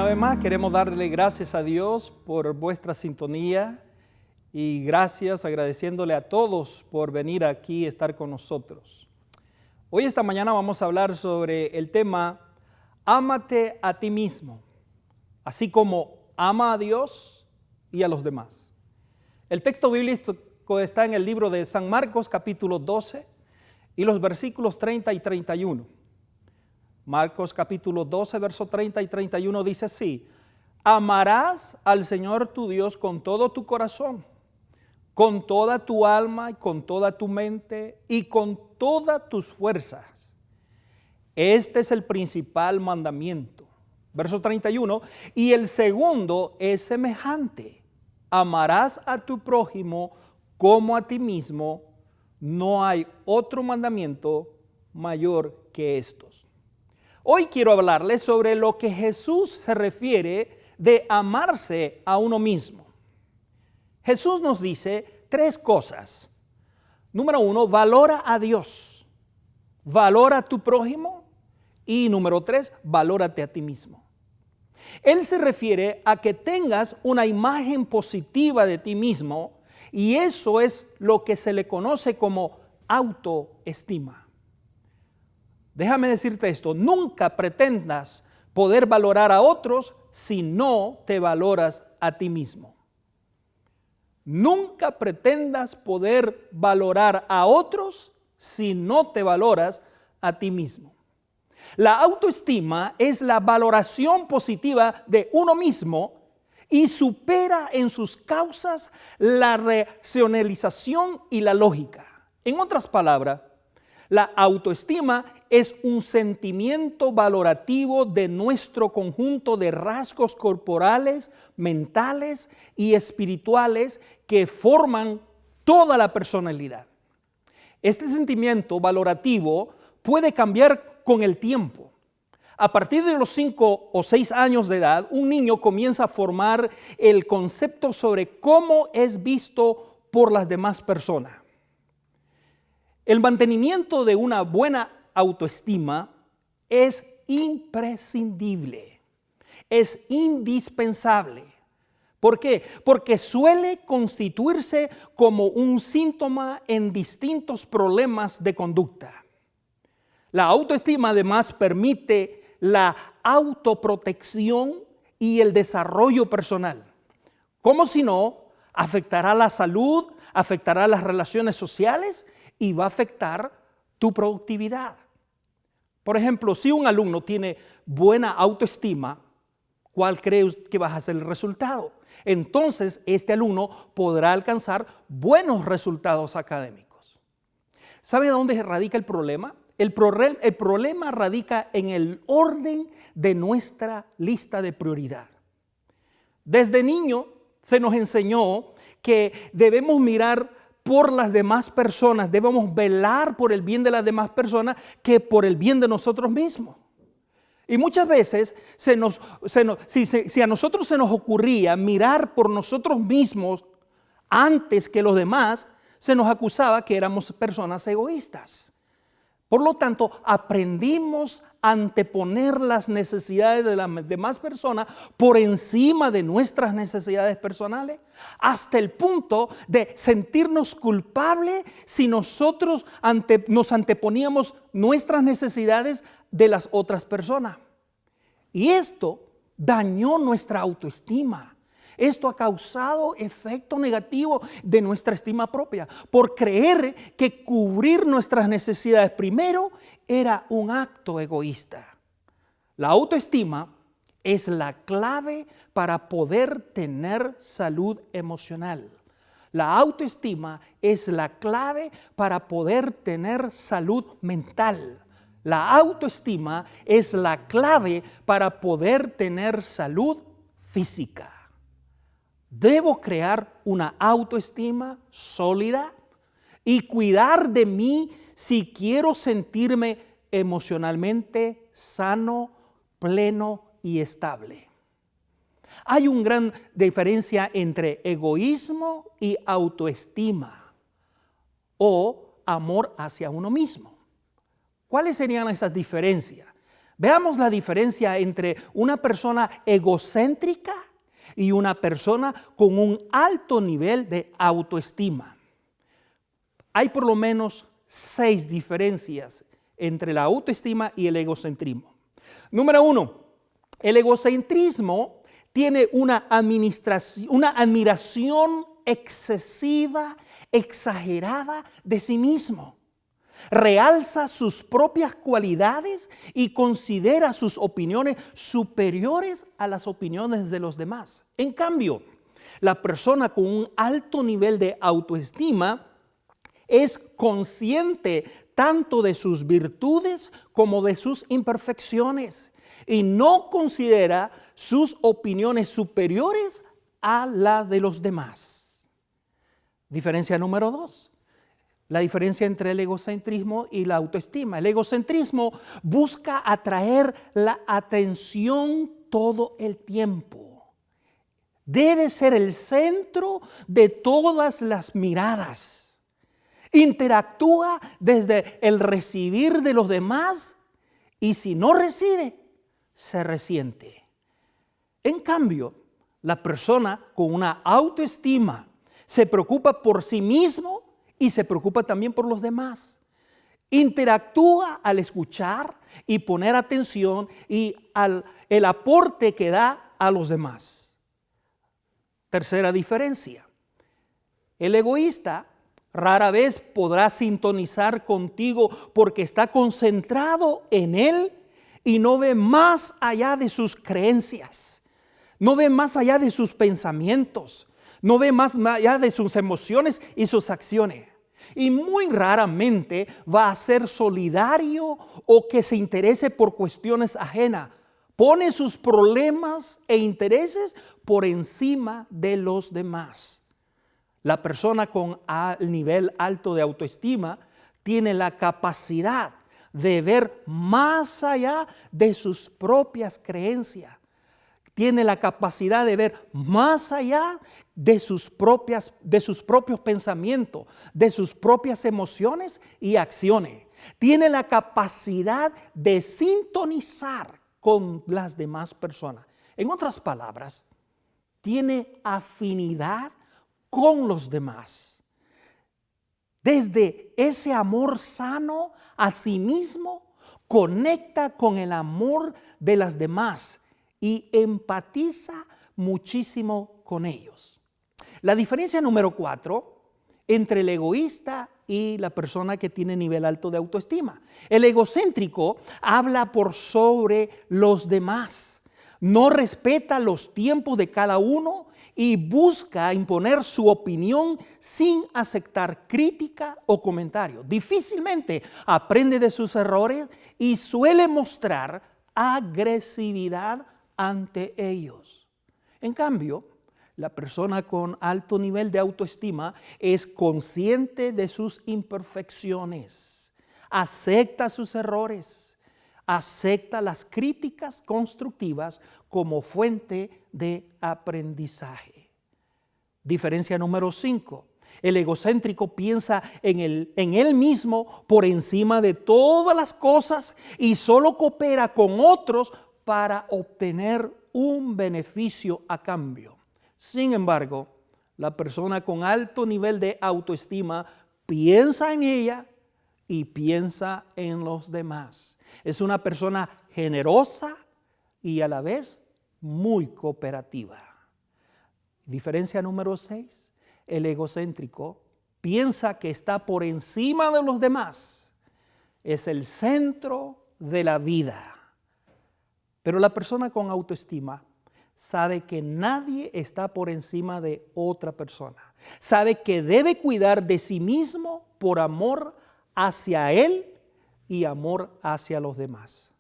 vez más queremos darle gracias a Dios por vuestra sintonía y gracias agradeciéndole a todos por venir aquí y estar con nosotros. Hoy esta mañana vamos a hablar sobre el tema Ámate a ti mismo, así como ama a Dios y a los demás. El texto bíblico está en el libro de San Marcos capítulo 12 y los versículos 30 y 31. Marcos capítulo 12, verso 30 y 31 dice así: amarás al Señor tu Dios con todo tu corazón, con toda tu alma y con toda tu mente y con todas tus fuerzas. Este es el principal mandamiento. Verso 31, y el segundo es semejante: amarás a tu prójimo como a ti mismo. No hay otro mandamiento mayor que estos. Hoy quiero hablarles sobre lo que Jesús se refiere de amarse a uno mismo. Jesús nos dice tres cosas. Número uno, valora a Dios, valora a tu prójimo y número tres, valórate a ti mismo. Él se refiere a que tengas una imagen positiva de ti mismo y eso es lo que se le conoce como autoestima. Déjame decirte esto, nunca pretendas poder valorar a otros si no te valoras a ti mismo. Nunca pretendas poder valorar a otros si no te valoras a ti mismo. La autoestima es la valoración positiva de uno mismo y supera en sus causas la racionalización y la lógica. En otras palabras, la autoestima es un sentimiento valorativo de nuestro conjunto de rasgos corporales, mentales y espirituales que forman toda la personalidad. Este sentimiento valorativo puede cambiar con el tiempo. A partir de los 5 o 6 años de edad, un niño comienza a formar el concepto sobre cómo es visto por las demás personas. El mantenimiento de una buena autoestima es imprescindible, es indispensable. ¿Por qué? Porque suele constituirse como un síntoma en distintos problemas de conducta. La autoestima además permite la autoprotección y el desarrollo personal. Como si no, afectará la salud, afectará las relaciones sociales y va a afectar tu productividad. Por ejemplo, si un alumno tiene buena autoestima, ¿cuál crees que va a ser el resultado? Entonces, este alumno podrá alcanzar buenos resultados académicos. ¿Sabe dónde radica el problema? El problema radica en el orden de nuestra lista de prioridad. Desde niño se nos enseñó que debemos mirar por las demás personas, debemos velar por el bien de las demás personas que por el bien de nosotros mismos. Y muchas veces, si a nosotros se nos ocurría mirar por nosotros mismos antes que los demás, se nos acusaba que éramos personas egoístas. Por lo tanto, aprendimos a anteponer las necesidades de las demás personas por encima de nuestras necesidades personales, hasta el punto de sentirnos culpables si nosotros nos anteponíamos nuestras necesidades de las otras personas. Y esto dañó nuestra autoestima. Esto ha causado efecto negativo de nuestra estima propia por creer que cubrir nuestras necesidades primero era un acto egoísta. La autoestima es la clave para poder tener salud emocional. La autoestima es la clave para poder tener salud mental. La autoestima es la clave para poder tener salud física. Debo crear una autoestima sólida y cuidar de mí si quiero sentirme emocionalmente sano, pleno y estable. Hay una gran diferencia entre egoísmo y autoestima o amor hacia uno mismo. ¿Cuáles serían esas diferencias? Veamos la diferencia entre una persona egocéntrica y una persona con un alto nivel de autoestima. Hay por lo menos 6 diferencias entre la autoestima y el egocentrismo. Número 1, el egocentrismo tiene una admiración excesiva, exagerada de sí mismo. Realza sus propias cualidades y considera sus opiniones superiores a las opiniones de los demás. En cambio, la persona con un alto nivel de autoestima es consciente tanto de sus virtudes como de sus imperfecciones y no considera sus opiniones superiores a las de los demás. Diferencia número 2. La diferencia entre el egocentrismo y la autoestima. El egocentrismo busca atraer la atención todo el tiempo. Debe ser el centro de todas las miradas. Interactúa desde el recibir de los demás y si no recibe, se resiente. En cambio, la persona con una autoestima se preocupa por sí mismo y se preocupa también por los demás. Interactúa al escuchar y poner atención y el aporte que da a los demás. Tercera diferencia. El egoísta rara vez podrá sintonizar contigo porque está concentrado en él y no ve más allá de sus creencias. No ve más allá de sus pensamientos. No ve más allá de sus emociones y sus acciones. Y muy raramente va a ser solidario o que se interese por cuestiones ajenas. Pone sus problemas e intereses por encima de los demás. La persona con nivel alto de autoestima tiene la capacidad de ver más allá de sus propias creencias. Tiene la capacidad de ver más allá de sus propios pensamientos, de sus propias emociones y acciones. Tiene la capacidad de sintonizar con las demás personas. En otras palabras, tiene afinidad con los demás. Desde ese amor sano a sí mismo, conecta con el amor de las demás y empatiza muchísimo con ellos. La diferencia número 4 entre el egoísta y la persona que tiene nivel alto de autoestima. El egocéntrico habla por sobre los demás, no respeta los tiempos de cada uno y busca imponer su opinión sin aceptar crítica o comentario. Difícilmente aprende de sus errores y suele mostrar agresividad ante ellos. En cambio, la persona con alto nivel de autoestima es consciente de sus imperfecciones, acepta sus errores, acepta las críticas constructivas como fuente de aprendizaje. Diferencia número 5. El egocéntrico piensa en él mismo por encima de todas las cosas y solo coopera con otros para obtener un beneficio a cambio. Sin embargo, la persona con alto nivel de autoestima piensa en ella y piensa en los demás. Es una persona generosa y a la vez muy cooperativa. Diferencia número 6. El egocéntrico piensa que está por encima de los demás. Es el centro de la vida. Pero la persona con autoestima sabe que nadie está por encima de otra persona. Sabe que debe cuidar de sí mismo por amor hacia él y amor hacia los demás.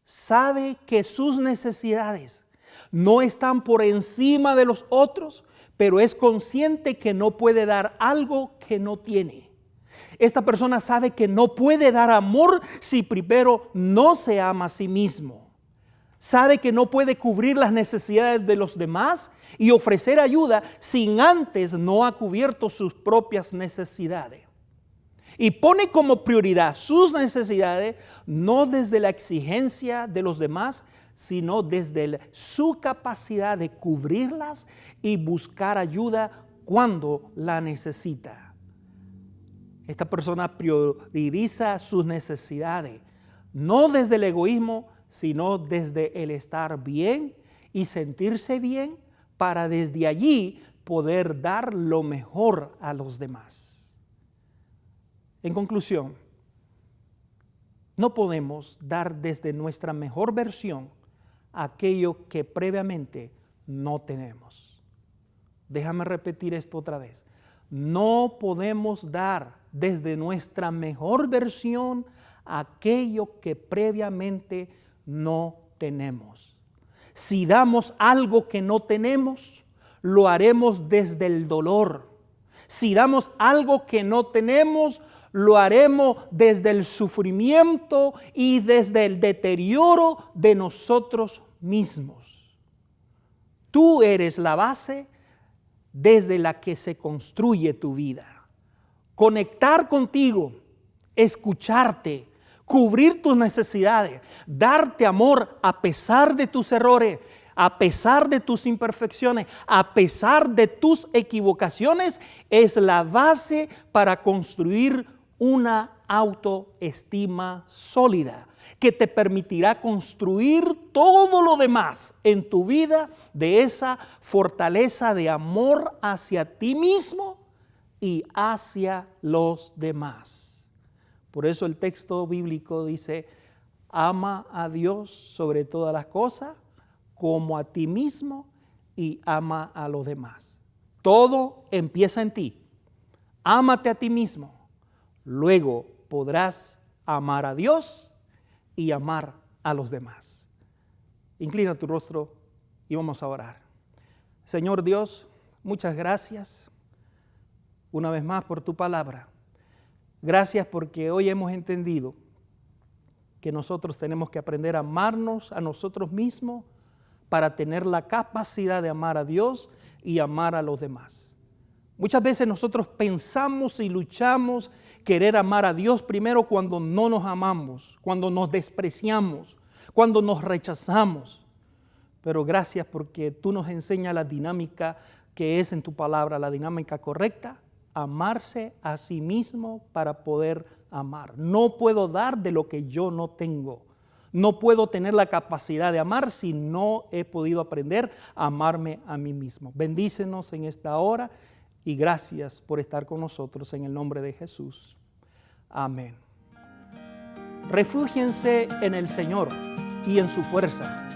Sabe que sus necesidades no están por encima de los otros, pero es consciente que no puede dar algo que no tiene. Esta persona sabe que no puede dar amor si primero no se ama a sí mismo. Sabe que no puede cubrir las necesidades de los demás y ofrecer ayuda sin antes no ha cubierto sus propias necesidades. y pone como prioridad sus necesidades, no desde la exigencia de los demás, sino desde su capacidad de cubrirlas y buscar ayuda cuando la necesita. Esta persona prioriza sus necesidades, no desde el egoísmo, sino desde el estar bien y sentirse bien para desde allí poder dar lo mejor a los demás. En conclusión, no podemos dar desde nuestra mejor versión aquello que previamente no tenemos. Déjame repetir esto otra vez. No podemos dar desde nuestra mejor versión aquello que previamente no tenemos. Si damos algo que no tenemos, lo haremos desde el dolor. Si damos algo que no tenemos, lo haremos desde el sufrimiento y desde el deterioro de nosotros mismos. Tú eres la base desde la que se construye tu vida. Conectar contigo, escucharte, cubrir tus necesidades, darte amor a pesar de tus errores, a pesar de tus imperfecciones, a pesar de tus equivocaciones, es la base para construir una autoestima sólida que te permitirá construir todo lo demás en tu vida de esa fortaleza de amor hacia ti mismo y hacia los demás. Por eso el texto bíblico dice, ama a Dios sobre todas las cosas, como a ti mismo, y ama a los demás. Todo empieza en ti. Ámate a ti mismo. Luego podrás amar a Dios y amar a los demás. Inclina tu rostro y vamos a orar. Señor Dios, muchas gracias una vez más por tu palabra. Gracias porque hoy hemos entendido que nosotros tenemos que aprender a amarnos a nosotros mismos para tener la capacidad de amar a Dios y amar a los demás. Muchas veces nosotros pensamos y luchamos querer amar a Dios primero cuando no nos amamos, cuando nos despreciamos, cuando nos rechazamos. Pero gracias porque tú nos enseñas la dinámica que es en tu palabra, la dinámica correcta, amarse a sí mismo para poder amar. No puedo dar de lo que yo no tengo. No puedo tener la capacidad de amar si no he podido aprender a amarme a mí mismo. Bendícenos en esta hora y gracias por estar con nosotros en el nombre de Jesús. Amén. Refúgiense en el Señor y en su fuerza.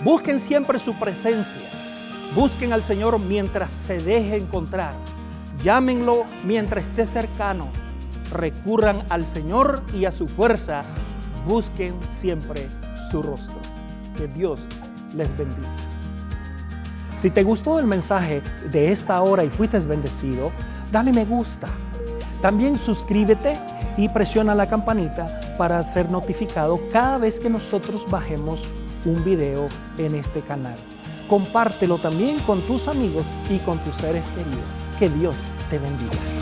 Busquen siempre su presencia. Busquen al Señor mientras se deje encontrar. Llámenlo mientras esté cercano. Recurran al Señor y a su fuerza. Busquen siempre su rostro. Que Dios les bendiga. Si te gustó el mensaje de esta hora y fuiste bendecido, dale me gusta. También suscríbete y presiona la campanita para ser notificado cada vez que nosotros bajemos un video en este canal. Compártelo también con tus amigos y con tus seres queridos. Que Dios te bendiga.